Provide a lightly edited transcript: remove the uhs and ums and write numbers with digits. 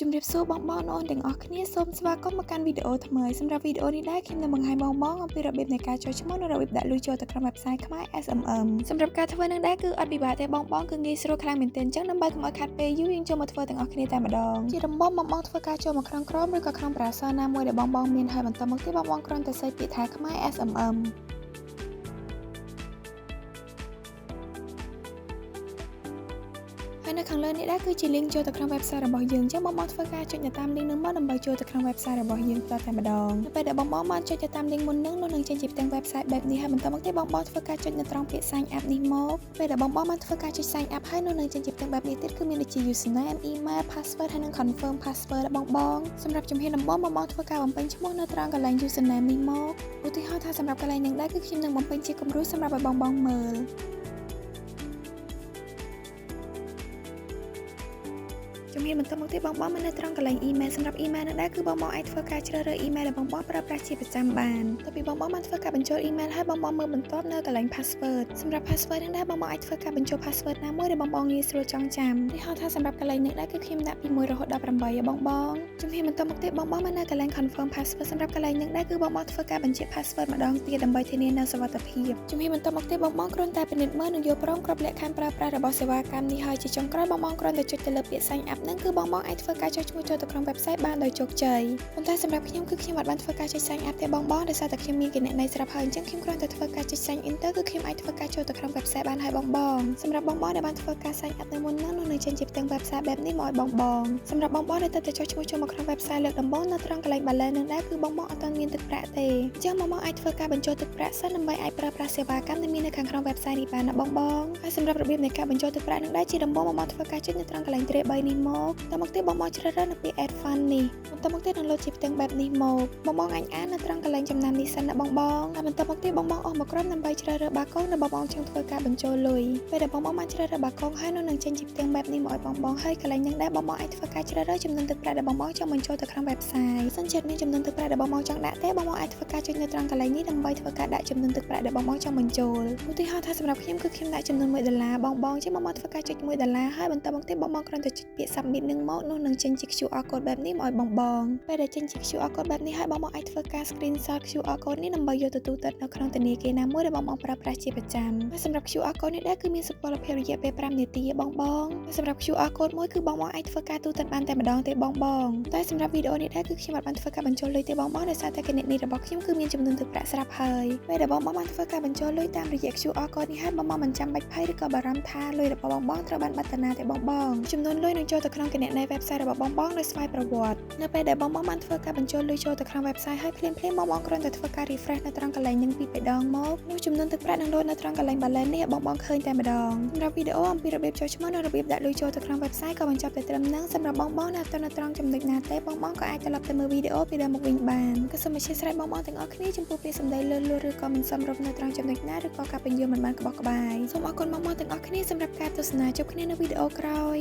ជំរាបសួរបងប្អូនទាំងអស់គ្នាសូមស្វាគមន៍មកកាន់វីដេអូថ្មីសម្រាប់វីដេអូនេះដែរខ្ញុំនឹងបង្ហាញបងអំពីរបៀបនៃការចុះឈ្មោះនិងរបៀបដាក់លុយចូលទៅក្នុង website ខ្មែរ SMM សម្រាប់ការធ្វើនឹងដែរគឺអត់ពិបាកទេបងគឺងាយស្រួលខ្លាំងមែនទែនអញ្ចឹងដើម្បីកុំឲ្យខាត់ពេលយូរយើងចូលមកធ្វើទាំងអស់គ្នាតែម្ដងជាដំបូងបងធ្វើការចូលមកក្នុង Chrome ឬក៏ក្នុង browser ណាមួយដែលបងមានហើយបន្តមកទៀតបងគ្រាន់តែ search ពាក្យថាខ្មែរ SMMនៅខាងលើនេះដែរគឺជា link ចូលទៅក្នុង website របស់យើងអញ្ចឹងបងធ្វើការចុចទៅតាម link នឹងមកដើម្បីចូលទៅក្នុង website របស់យើងតតែម្ដងនៅពេលដែលបងបានចុចទៅតាម link មុននឹងនឹងចេញជាផ្ទាំង website បែបនេះហើយបន្តមកទៀតបងធ្វើការចុចនៅត្រង់ពាក្យ sign up នេះមកពេលដែលបងបានធ្វើការចុច sign up ហើយនឹងចេញជាផ្ទាំងបែបនេះទៀតគឺមានដូចជា username email password ហើយនិង confirm password បងសម្រាប់ជំហានដំបូងបងធ្វើការបំពេញឈ្មោះនៅត្រង់កន្លែង username នេះមកឧទាហរណ៍ថាសម្រាប់កន្លែងនេះដែរគឺខ្ញុំនឹងបំពេញជាគំរូសម្រាប់ឲ្យបងមើលជំហានបន្តមកទៀតបងមាននៅត្រង់កន្លែង email សម្រាប់ email នោះដែរគឺបងអាចធ្វើការជ្រើសរើស email ដែលបងប្រើប្រាស់ជាប្រចាំបានតទៅពីបងបានធ្វើការបញ្ចូល email ហើយបងមើលបន្ទាប់នៅកន្លែង password សម្រាប់ password នោះដែរបងអាចធ្វើការបញ្ចូល password ណាមួយដែលបងងាយស្រួលចងចាំឧទាហរណ៍ថាសម្រាប់កន្លែងនេះដែរគឺខ្ញុំដាក់ពី1រហូតដល់8បងជំហានបន្តមកទៀតបងមាននៅកន្លែង confirm password សម្រាប់កន្លែងនេះដែរគឺបងធ្វើការបញ្ជាក់ password ម្ដងទៀតដើម្បីធានានូវសុវត្ថិភាពជំហានបន្តមកទៀតបងគ្រាន់តែពិនិត្យមើលនិងយល់ព្រមគ្រប់លក្ខខណ្ឌប្រើប្រាស់របស់សេវាកម្មនេះហើយជាចុងក្រោយបងគ្រាន់តែចុចទៅលើពាក្យ sign up ហ្នឹងគឺបងអាចធ្វើការចុចឈ្មោះចូលទៅក្នុង website បានដោយជោគជ័យប៉ុន្តែសម្រាប់ខ្ញុំគឺខ្ញុំអត់បានធ្វើការចុច sign up ទេបងដោយសារតែខ្ញុំមានគណនីស្រាប់ហើយអញ្ចឹងខ្ញុំគ្រាន់តែធ្វើការចុច sign in ទៅគឺខ្ញុំអាចធ្វើការចូលទៅក្នុង website បានហើយបងសម្រាប់បងដែលបានធ្វើការ sign up នៅមុនហ្នឹងនឹងចេញជាផ្ទាំង website បែបនេះមកឲ្យបងសម្រាប់បងដែលទៅចុចឈ្មោះចូលមកក្នុង website លើកដំបូងនៅត្រង់កន្លែង balance នឹងដែរគឺបងអត់ទាន់មានទឹកប្រាក់ទេអញ្ចឹងបងអាចធ្វើការបញ្ចូលទឹកប្រាក់សិនដើម្បីអាចប្រើប្រាស់សេវាកម្មដែលមាននៅខាងក្នុង website នេះបានណាបងហើយសម្រាប់របៀបនៃការបញ្ចូលទឹកប្រាក់នឹងដែរជាដំបូងបងធ្វើការចុចនៅត្រង់កន្លែង 3 នេះមកតមកទៀតបងជ្រើសរើសនៅពាក្យ add fund នេះបន្តមកទៀតនឹងលោតជាផ្ទាំងបែបនេះមកបងអាចអាននៅត្រង់កន្លែងចំណាំនេះសិនណាបងហើយបន្តមកទៀតបងអស់មកក្រុមដើម្បីជ្រើសរើសបាកងដែលបងចង់ធ្វើការបញ្ចូលលុយពេលដែលបងបានជ្រើសរើសបាកងហើយនឹងចេញជាផ្ទាំងបែបនេះមកឲ្យបងហើយកន្លែងហ្នឹងដែរបងអាចធ្វើការជ្រើសរើសចំនួនទឹកប្រាក់ដែលបងចង់បញ្ចូលទៅក្នុង website សិនជាមានចំនួនទឹកប្រាក់ដែលបងចង់ដាក់ទេបងអាចធ្វើការចុចនៅត្រង់កន្លែងនេះដើម្បីធ្វើការដាក់ចំនួនទឹកប្រាក់ដែលបងចង់បញ្ចូលឧទាហរណ៍ថាសម្រាប់ខ្ញុំគឺខ្ញុំដាក់ចំនួន$1បងជាបងធ្វើការចុច$1ហើយបន្តមកទៀតបងគ្រាន់តែចុចពាក្យ submit នឹងមកនឹងចេញជា QR code បែបនេះមកឲ្យបងពេលដែលចេញជា QR code បែបនេះហើយបងអាចធ្វើការ screenshot QR code នេះដើម្បីយកទៅទូទាត់នៅក្នុងធនាគារណាមួយដែលបងប្រើប្រាស់ជាប្រចាំហើយសម្រាប់ QR code នេះដែរគឺមានសុពលភាពរយៈពេល5នាទីបងសម្រាប់ QR code មួយគឺបងអាចធ្វើការទូទាត់បានតែម្ដងទេបងតែសម្រាប់វីដេអូនេះដែរគឺខ្ញុំអត់បានធ្វើការបញ្ចូលលុយទេបងដោយសារតែគណនីរបស់ខ្ញុំគឺមានចំនួនទឹកប្រាក់ស្រាប់ហើយពេលដែលបងបានធ្វើការបញ្ចូលលុយតាមរយៈ QR code នេះហើយបងមិនចាំបាច់ភ័យឬក៏បារម្ភថាលុយរបស់បងត្រូវបានបាត់ទៅណាទេបងចំនួនលុយនឹងចូលទៅក្នុងគណនី website របស់បងដោយស្វ័យប្រវត្តិនៅពេលដែលបងបានធ្វើការបញ្ចូលលុយចូលទៅក្នុង website ហើយភ្លាមបងគ្រាន់តែធ្វើការ refresh នៅត្រង់កន្លែងនឹងពីរដងមកនោះចំនួនទឹកប្រាក់នឹងលោតនៅត្រង់កន្លែង balance នេះបងឃើញតែម្ដងសម្រាប់វីដេអូអំពីរបៀបចុះឈ្មោះនិងរបៀបដាក់លុយចូលទៅក្នុង website ក៏បញ្ចប់តែត្រឹមហ្នឹងសម្រាប់បងដែលនៅត្រង់ចំណុចណាទេបងក៏អាចត្រឡប់ទៅមើលវីដេអូពីដើមមកវិញបានក៏សូមអធិស្ឋានបងទាំងអស់គ្នាចំពោះពាក្យសម្ដីលឺលួឬក៏មិនសមរម្យនៅត្រង់ចំណុចណាឬក៏ការពន្យល់មិនបានក្បោះក្បាយសូមអរគុណបងទាំងអស់គ្នាសម្រាប់ការទស្សនាជួបគ្នានៅវីដេអូក្រោយ